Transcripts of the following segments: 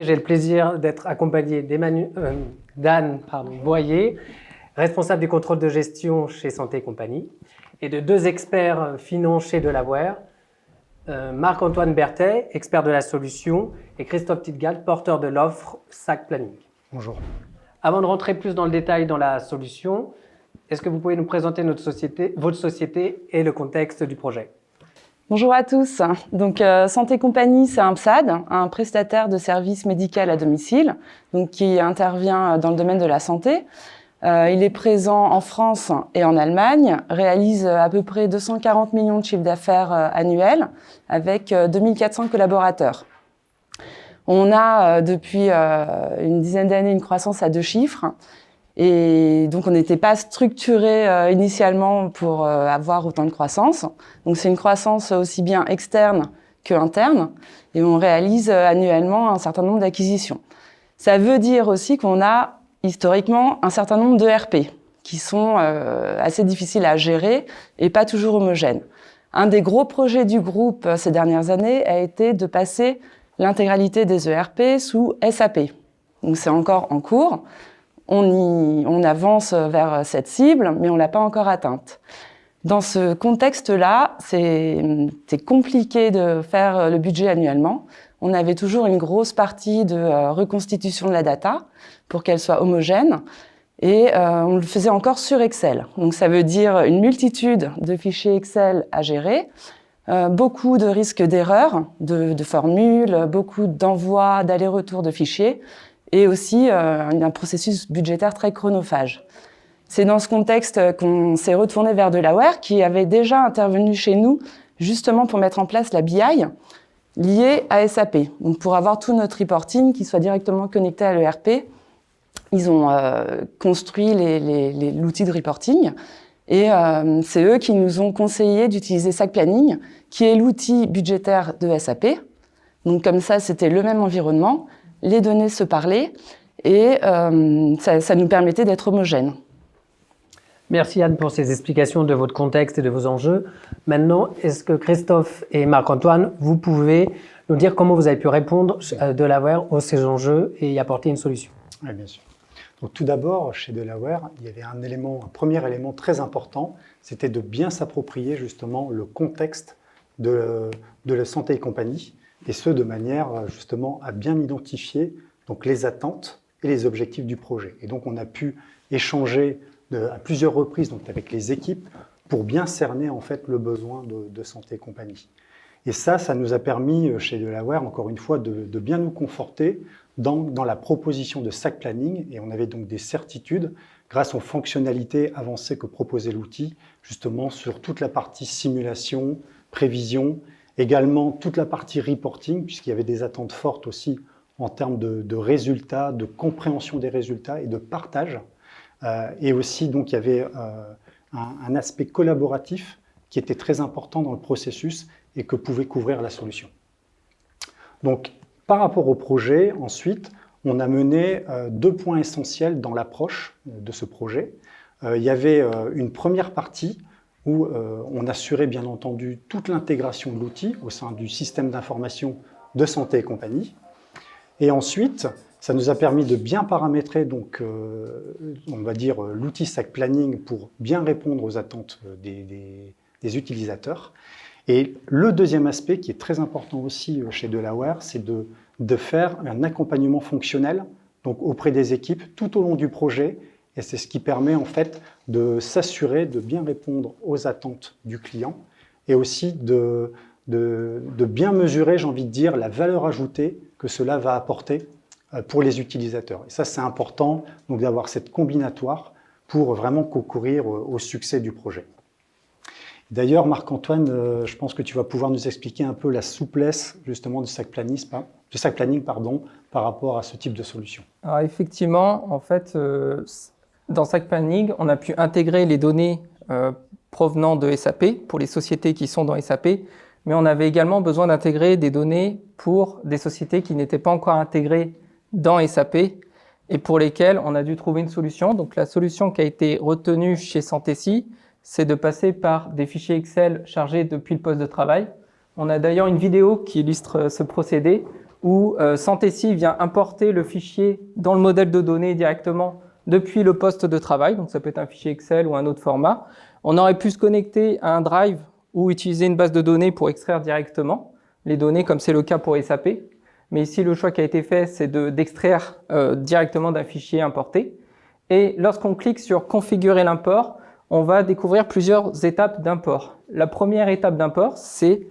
J'ai le plaisir d'être accompagné d'Anne Boyer, responsable du contrôle de gestion chez Santé et Compagnie, et de deux experts finance chez Delaware, Marc-Antoine Berthet, expert de la solution, et Christophe Tidgal, porteur de l'offre SAC Planning. Bonjour. Avant de rentrer plus dans le détail dans la solution, est-ce que vous pouvez nous présenter votre société et le contexte du projet ? Bonjour à tous. Donc, Santé Compagnie, c'est un PSAD, un prestataire de services médical à domicile, donc qui intervient dans le domaine de la santé. Il est présent en France et en Allemagne, réalise à peu près 240 millions de chiffres d'affaires annuels avec 2400 collaborateurs. On a depuis une dizaine d'années une croissance à 2 chiffres. Et donc, on n'était pas structuré initialement pour avoir autant de croissance. Donc, c'est une croissance aussi bien externe que interne. Et on réalise annuellement un certain nombre d'acquisitions. Ça veut dire aussi qu'on a historiquement un certain nombre de RP qui sont assez difficiles à gérer et pas toujours homogènes. Un des gros projets du groupe ces dernières années a été de passer l'intégralité des ERP sous SAP. Donc, c'est encore en cours. On avance vers cette cible, mais on ne l'a pas encore atteinte. Dans ce contexte-là, c'est compliqué de faire le budget annuellement. On avait toujours une grosse partie de reconstitution de la data pour qu'elle soit homogène, et on le faisait encore sur Excel. Donc ça veut dire une multitude de fichiers Excel à gérer, beaucoup de risques d'erreurs, de formules, beaucoup d'envois, d'allers-retours de fichiers, et aussi un processus budgétaire très chronophage. C'est dans ce contexte qu'on s'est retourné vers Delaware, qui avait déjà intervenu chez nous justement pour mettre en place la BI liée à SAP. Donc pour avoir tout notre reporting qui soit directement connecté à l'ERP, ils ont construit l'outil de reporting, et c'est eux qui nous ont conseillé d'utiliser SAC Planning, qui est l'outil budgétaire de SAP. Donc comme ça, c'était le même environnement. Les données se parlaient et ça nous permettait d'être homogènes. Merci Anne pour ces explications de votre contexte et de vos enjeux. Maintenant, est-ce que Christophe et Marc-Antoine, vous pouvez nous dire comment vous avez pu répondre à Delaware à ces enjeux et y apporter une solution ? Oui, bien sûr. Donc, tout d'abord, chez Delaware, il y avait un premier élément très important, c'était de bien s'approprier justement le contexte de la Santé et Compagnie, et ce, de manière justement à bien identifier donc, les attentes et les objectifs du projet. Et donc, on a pu échanger à plusieurs reprises donc, avec les équipes pour bien cerner en fait, le besoin de Santé et Compagnie. Et ça nous a permis, chez Delaware, encore une fois, de bien nous conforter dans la proposition de SAC Planning. Et on avait donc des certitudes, grâce aux fonctionnalités avancées que proposait l'outil, justement sur toute la partie simulation, prévision, également toute la partie reporting, puisqu'il y avait des attentes fortes aussi en termes de résultats, de compréhension des résultats et de partage. Et aussi, donc, il y avait un aspect collaboratif qui était très important dans le processus et que pouvait couvrir la solution. Donc, par rapport au projet, ensuite, on a mené 2 points essentiels dans l'approche de ce projet. Il y avait une première partie où on assurait bien entendu toute l'intégration de l'outil au sein du système d'information de Santé et Compagnie. Et ensuite, ça nous a permis de bien paramétrer donc, on va dire, l'outil SAC Planning pour bien répondre aux attentes des utilisateurs. Et le deuxième aspect qui est très important aussi chez Delaware, c'est de faire un accompagnement fonctionnel donc auprès des équipes tout au long du projet. Et c'est ce qui permet en fait de s'assurer de bien répondre aux attentes du client et aussi de bien mesurer, j'ai envie de dire, la valeur ajoutée que cela va apporter pour les utilisateurs. Et ça, c'est important donc d'avoir cette combinatoire pour vraiment concourir au succès du projet. D'ailleurs, Marc-Antoine, je pense que tu vas pouvoir nous expliquer un peu la souplesse justement de SAC Planning par rapport à ce type de solution. Alors effectivement, en fait, dans SAC Planning, on a pu intégrer les données provenant de SAP pour les sociétés qui sont dans SAP, mais on avait également besoin d'intégrer des données pour des sociétés qui n'étaient pas encore intégrées dans SAP et pour lesquelles on a dû trouver une solution. Donc la solution qui a été retenue chez Santéci, c'est de passer par des fichiers Excel chargés depuis le poste de travail. On a d'ailleurs une vidéo qui illustre ce procédé où Santécie vient importer le fichier dans le modèle de données directement depuis le poste de travail. Donc ça peut être un fichier Excel ou un autre format. On aurait pu se connecter à un Drive ou utiliser une base de données pour extraire directement les données, comme c'est le cas pour SAP. Mais ici, le choix qui a été fait, c'est d'extraire directement d'un fichier importé. Et lorsqu'on clique sur « Configurer l'import », on va découvrir plusieurs étapes d'import. La première étape d'import, c'est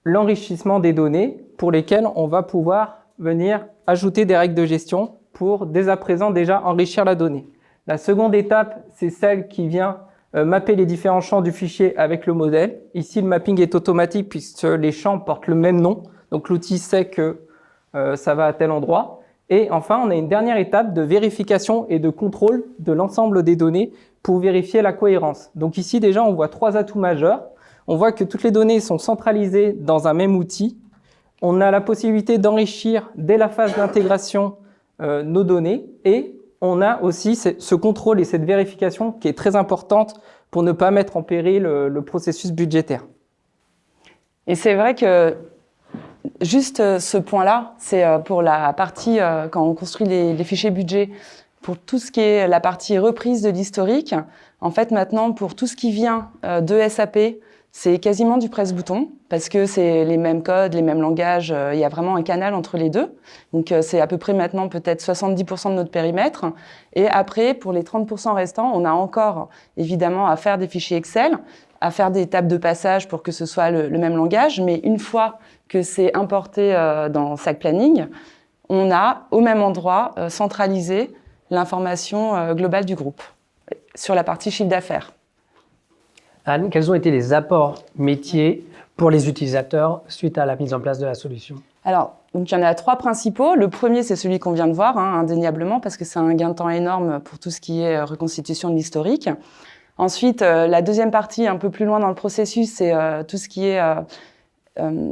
l'enrichissement des données pour lesquelles on va pouvoir venir ajouter des règles de gestion pour, dès à présent, déjà enrichir la donnée. La seconde étape, c'est celle qui vient mapper les différents champs du fichier avec le modèle. Ici, le mapping est automatique puisque les champs portent le même nom. Donc, l'outil sait que ça va à tel endroit. Et enfin, on a une dernière étape de vérification et de contrôle de l'ensemble des données pour vérifier la cohérence. Donc ici, déjà, on voit 3 atouts majeurs. On voit que toutes les données sont centralisées dans un même outil. On a la possibilité d'enrichir dès la phase d'intégration nos données. Et on a aussi ce contrôle et cette vérification qui est très importante pour ne pas mettre en péril le processus budgétaire. Et c'est vrai que juste ce point-là, c'est pour la partie, quand on construit les fichiers budget, pour tout ce qui est la partie reprise de l'historique. En fait, maintenant, pour tout ce qui vient de SAP, c'est quasiment du presse-bouton, parce que c'est les mêmes codes, les mêmes langages, il y a vraiment un canal entre les deux. Donc, c'est à peu près maintenant peut-être 70% de notre périmètre. Et après, pour les 30% restants, on a encore, évidemment, à faire des fichiers Excel, à faire des tables de passage pour que ce soit le même langage. Mais une fois que c'est importé dans SAC Planning, on a, au même endroit, centralisé l'information globale du groupe sur la partie chiffre d'affaires. Anne, quels ont été les apports métiers pour les utilisateurs suite à la mise en place de la solution? Alors, donc il y en a 3 principaux. Le premier, c'est celui qu'on vient de voir, indéniablement, parce que c'est un gain de temps énorme pour tout ce qui est reconstitution de l'historique. Ensuite, la deuxième partie, un peu plus loin dans le processus, c'est tout ce qui est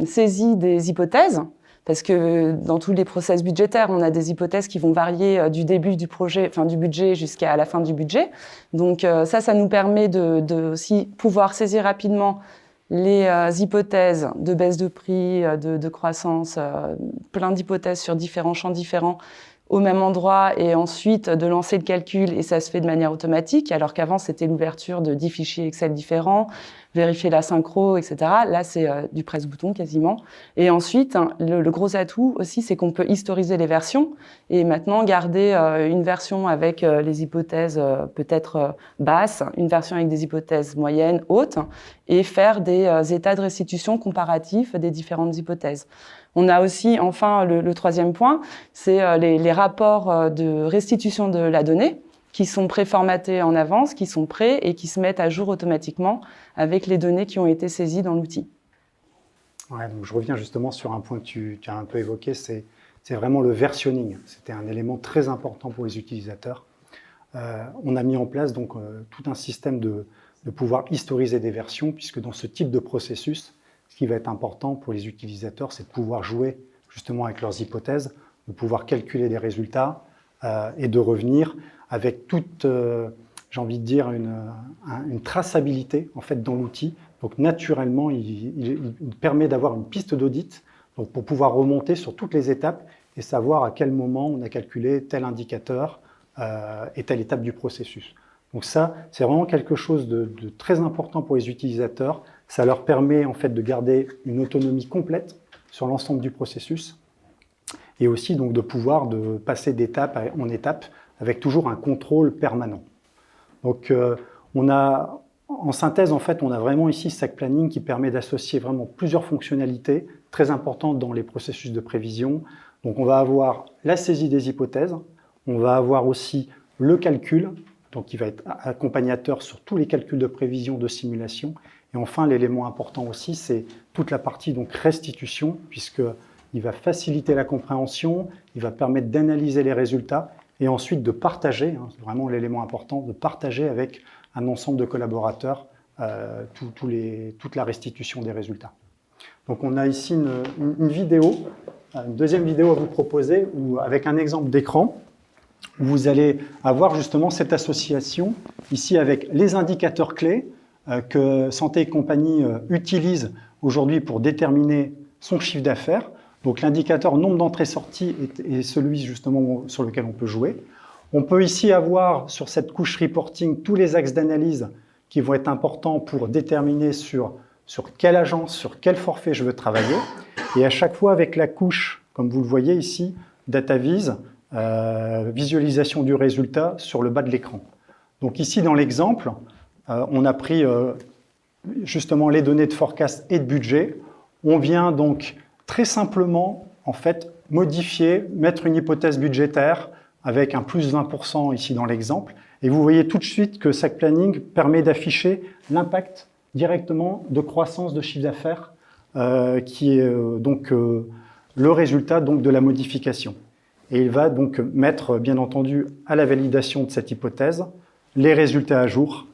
saisie des hypothèses. Parce que dans tous les process budgétaires, on a des hypothèses qui vont varier du début du projet, enfin du budget jusqu'à la fin du budget. Donc ça nous permet de aussi pouvoir saisir rapidement les hypothèses de baisse de prix, de croissance, plein d'hypothèses sur différents champs différents au même endroit et ensuite de lancer le calcul et ça se fait de manière automatique alors qu'avant c'était l'ouverture de 10 fichiers Excel différents, vérifier la synchro, etc. Là c'est du presse-bouton quasiment. Et ensuite le gros atout aussi c'est qu'on peut historiser les versions et maintenant garder une version avec les hypothèses peut-être basses, une version avec des hypothèses moyennes, hautes et faire des états de restitution comparatifs des différentes hypothèses. On a aussi, enfin, le troisième point, c'est les rapports de restitution de la donnée qui sont préformatés en avance, qui sont prêts et qui se mettent à jour automatiquement avec les données qui ont été saisies dans l'outil. Ouais, donc je reviens justement sur un point que tu as un peu évoqué, c'est vraiment le versionning. C'était un élément très important pour les utilisateurs. On a mis en place donc tout un système de pouvoir historiser des versions, puisque dans ce type de processus, ce qui va être important pour les utilisateurs, c'est de pouvoir jouer justement avec leurs hypothèses, de pouvoir calculer des résultats et de revenir avec toute, j'ai envie de dire, une traçabilité en fait dans l'outil. Donc naturellement, il permet d'avoir une piste d'audit pour pouvoir remonter sur toutes les étapes et savoir à quel moment on a calculé tel indicateur et telle étape du processus. Donc ça, c'est vraiment quelque chose de très important pour les utilisateurs. Ça leur permet en fait de garder une autonomie complète sur l'ensemble du processus et aussi donc de pouvoir de passer d'étape en étape avec toujours un contrôle permanent. Donc en synthèse, en fait, on a vraiment ici SAC Planning qui permet d'associer vraiment plusieurs fonctionnalités très importantes dans les processus de prévision. Donc on va avoir la saisie des hypothèses, on va avoir aussi le calcul, donc qui va être accompagnateur sur tous les calculs de prévision, de simulation. Et enfin, l'élément important aussi, c'est toute la partie donc restitution, puisqu'il va faciliter la compréhension, il va permettre d'analyser les résultats et ensuite de partager, c'est vraiment l'élément important, de partager avec un ensemble de collaborateurs toute la restitution des résultats. Donc on a ici une vidéo, une deuxième vidéo à vous proposer, avec un exemple d'écran, où vous allez avoir justement cette association ici avec les indicateurs clés que Santé et compagnie utilise aujourd'hui pour déterminer son chiffre d'affaires. Donc l'indicateur nombre d'entrées-sorties est celui justement sur lequel on peut jouer. On peut ici avoir sur cette couche reporting tous les axes d'analyse qui vont être importants pour déterminer sur quelle agence, sur quel forfait je veux travailler. Et à chaque fois avec la couche, comme vous le voyez ici, Data Vis, visualisation du résultat sur le bas de l'écran. Donc ici dans l'exemple, on a pris justement les données de forecast et de budget. On vient donc très simplement en fait modifier, mettre une hypothèse budgétaire avec un plus 20% ici dans l'exemple. Et vous voyez tout de suite que SAC Planning permet d'afficher l'impact directement de croissance de chiffre d'affaires qui est donc le résultat donc, de la modification. Et il va donc mettre, bien entendu, à la validation de cette hypothèse, les résultats à jour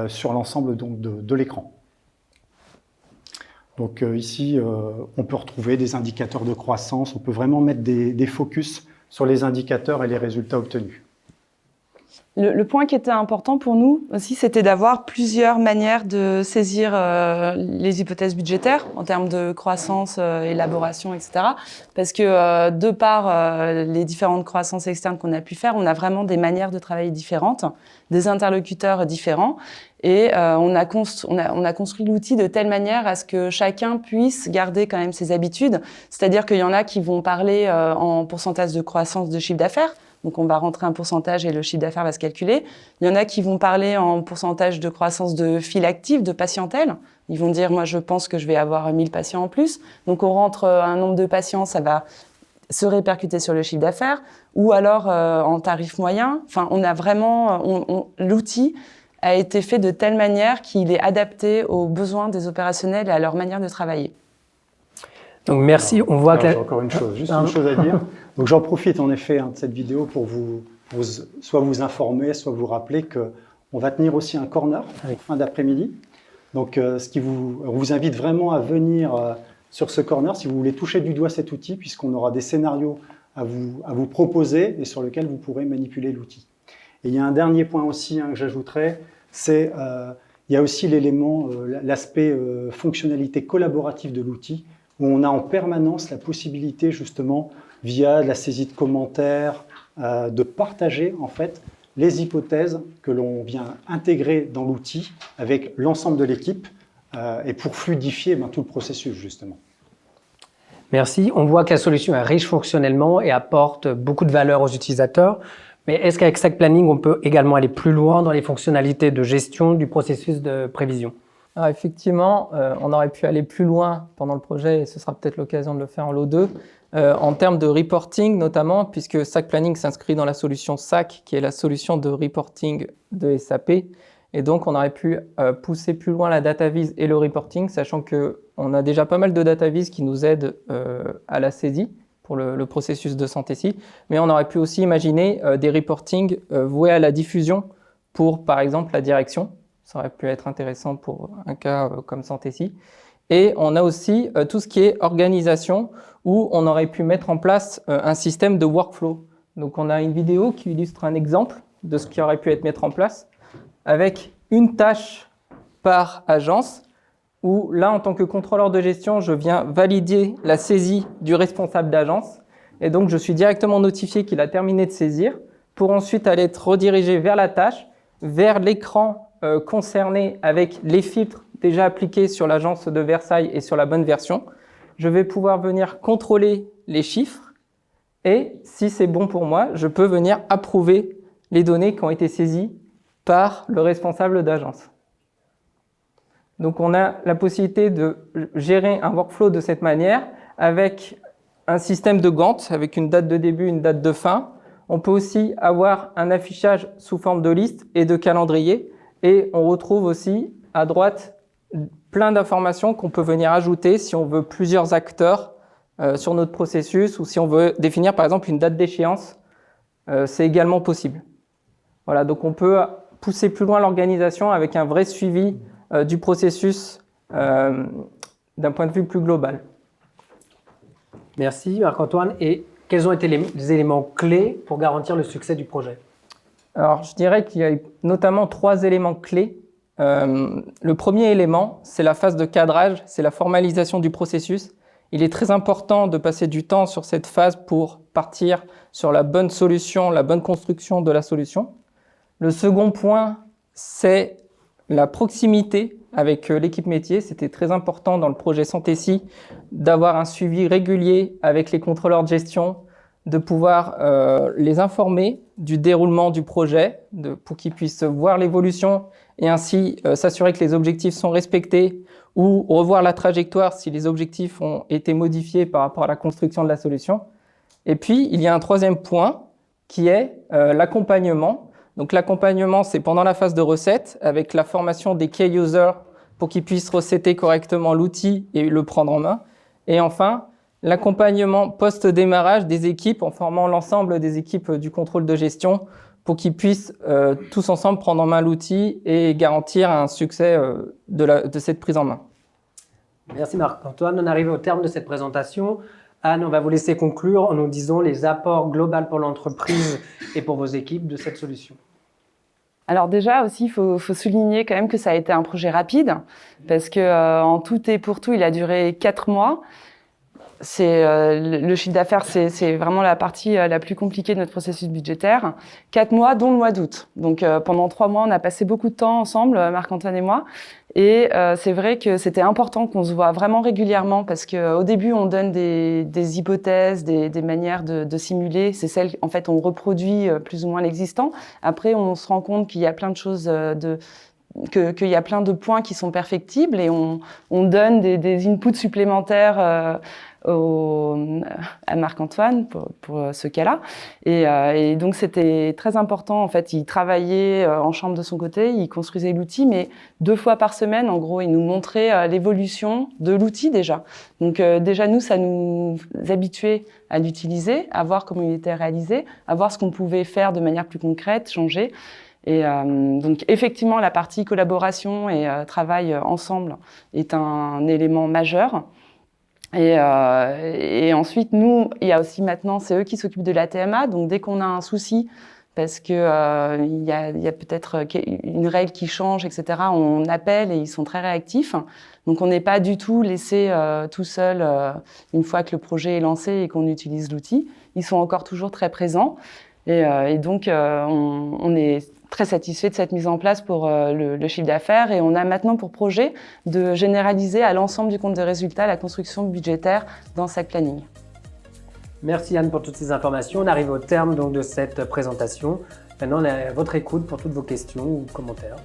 sur l'ensemble de l'écran. Donc ici, on peut retrouver des indicateurs de croissance, on peut vraiment mettre des focus sur les indicateurs et les résultats obtenus. Le point qui était important pour nous aussi, c'était d'avoir plusieurs manières de saisir les hypothèses budgétaires en termes de croissance, élaboration, etc. Parce que de par les différentes croissances externes qu'on a pu faire, on a vraiment des manières de travailler différentes, des interlocuteurs différents. Et on a construit l'outil de telle manière à ce que chacun puisse garder quand même ses habitudes. C'est-à-dire qu'il y en a qui vont parler en pourcentage de croissance de chiffre d'affaires. Donc, on va rentrer un pourcentage et le chiffre d'affaires va se calculer. Il y en a qui vont parler en pourcentage de croissance de fil actif, de patientèle. Ils vont dire, moi, je pense que je vais avoir 1000 patients en plus. Donc, on rentre un nombre de patients, ça va se répercuter sur le chiffre d'affaires. Ou alors, en tarif moyen. Enfin, on a vraiment... l'outil a été fait de telle manière qu'il est adapté aux besoins des opérationnels et à leur manière de travailler. Donc, merci. On voit que... J'ai encore une chose, juste une chose à dire. Donc j'en profite en effet de cette vidéo pour soit vous informer, soit vous rappeler qu'on va tenir aussi un corner en fin d'après-midi. Donc on vous invite vraiment à venir sur ce corner si vous voulez toucher du doigt cet outil, puisqu'on aura des scénarios à vous proposer et sur lesquels vous pourrez manipuler l'outil. Et il y a un dernier point aussi que j'ajouterais, c'est il y a aussi l'élément, l'aspect fonctionnalité collaborative de l'outil, où on a en permanence la possibilité justement via la saisie de commentaires, de partager en fait les hypothèses que l'on vient intégrer dans l'outil avec l'ensemble de l'équipe et pour fluidifier tout le processus justement. Merci. On voit que la solution est riche fonctionnellement et apporte beaucoup de valeur aux utilisateurs. Mais est-ce qu'avec SAC Planning, on peut également aller plus loin dans les fonctionnalités de gestion du processus de prévision ? Alors effectivement, on aurait pu aller plus loin pendant le projet et ce sera peut-être l'occasion de le faire en lot 2. En termes de reporting notamment, puisque SAC Planning s'inscrit dans la solution SAC, qui est la solution de reporting de SAP. Et donc, on aurait pu pousser plus loin la data vis et le reporting, sachant qu'on a déjà pas mal de data vis qui nous aident à la saisie pour le processus de santé-ci. Mais on aurait pu aussi imaginer des reportings voués à la diffusion pour, par exemple, la direction. Ça aurait pu être intéressant pour un cas comme santé-ci. Et on a aussi tout ce qui est organisation, où on aurait pu mettre en place un système de workflow. Donc on a une vidéo qui illustre un exemple de ce qui aurait pu être mis en place, avec une tâche par agence, où là, en tant que contrôleur de gestion, je viens valider la saisie du responsable d'agence. Et donc, je suis directement notifié qu'il a terminé de saisir, pour ensuite aller être redirigé vers la tâche, vers l'écran concerné avec les filtres déjà appliqués sur l'agence de Versailles et sur la bonne version. Je vais pouvoir venir contrôler les chiffres et si c'est bon pour moi, je peux venir approuver les données qui ont été saisies par le responsable d'agence. Donc on a la possibilité de gérer un workflow de cette manière avec un système de Gantt avec une date de début, une date de fin. On peut aussi avoir un affichage sous forme de liste et de calendrier et on retrouve aussi à droite plein d'informations qu'on peut venir ajouter si on veut plusieurs acteurs sur notre processus ou si on veut définir par exemple une date d'échéance, c'est également possible. Voilà, donc on peut pousser plus loin l'organisation avec un vrai suivi du processus d'un point de vue plus global. Merci Marc-Antoine. Et quels ont été les éléments clés pour garantir le succès du projet ? Alors je dirais qu'il y a notamment 3 éléments clés. Le premier élément, c'est la phase de cadrage, c'est la formalisation du processus. il est très important de passer du temps sur cette phase pour partir sur la bonne solution, la bonne construction de la solution. Le second point, c'est la proximité avec l'équipe métier. C'était très important dans le projet Santé-Si d'avoir un suivi régulier avec les contrôleurs de gestion, de pouvoir les informer du déroulement du projet pour qu'ils puissent voir l'évolution et ainsi s'assurer que les objectifs sont respectés ou revoir la trajectoire si les objectifs ont été modifiés par rapport à la construction de la solution. Et puis, il y a un troisième point qui est l'accompagnement. Donc l'accompagnement, c'est pendant la phase de recette avec la formation des key users pour qu'ils puissent recetter correctement l'outil et le prendre en main. Et enfin, l'accompagnement post-démarrage des équipes en formant l'ensemble des équipes du contrôle de gestion pour qu'ils puissent tous ensemble prendre en main l'outil et garantir un succès de cette prise en main. Merci Marc-Antoine. On arrive au terme de cette présentation. Anne, on va vous laisser conclure en nous disant les apports globaux pour l'entreprise et pour vos équipes de cette solution. Alors déjà aussi, il faut souligner quand même que ça a été un projet rapide parce que en tout et pour tout, il a duré 4 mois. Le chiffre d'affaires, c'est vraiment la partie la plus compliquée de notre processus budgétaire. 4 mois, dont le mois d'août. Donc pendant 3 mois, on a passé beaucoup de temps ensemble, Marc-Antoine et moi. Et c'est vrai que c'était important qu'on se voit vraiment régulièrement parce qu'au début, on donne des hypothèses, des manières de simuler. C'est celles, en fait, on reproduit plus ou moins l'existant. Après, on se rend compte qu'il y a plein de choses qu'il y a plein de points qui sont perfectibles et on donne des inputs supplémentaires à Marc-Antoine pour ce cas-là. Et donc, c'était très important. En fait, il travaillait en chambre de son côté, il construisait l'outil, mais 2 fois par semaine, en gros, il nous montrait l'évolution de l'outil déjà. Donc, déjà, nous, ça nous habituait à l'utiliser, à voir comment il était réalisé, à voir ce qu'on pouvait faire de manière plus concrète, changer. Et donc effectivement, la partie collaboration et travail ensemble est un élément majeur. Et ensuite, nous, il y a aussi maintenant, c'est eux qui s'occupent de la TMA. Donc dès qu'on a un souci, parce que il y a peut-être une règle qui change, etc., on appelle et ils sont très réactifs. Donc on n'est pas du tout laissé tout seul une fois que le projet est lancé et qu'on utilise l'outil. Ils sont encore toujours très présents. Et donc, on est très satisfait de cette mise en place pour le chiffre d'affaires et on a maintenant pour projet de généraliser à l'ensemble du compte de résultats la construction budgétaire dans SAC Planning. Merci Anne pour toutes ces informations. On arrive au terme donc de cette présentation. Maintenant, on est à votre écoute pour toutes vos questions ou commentaires.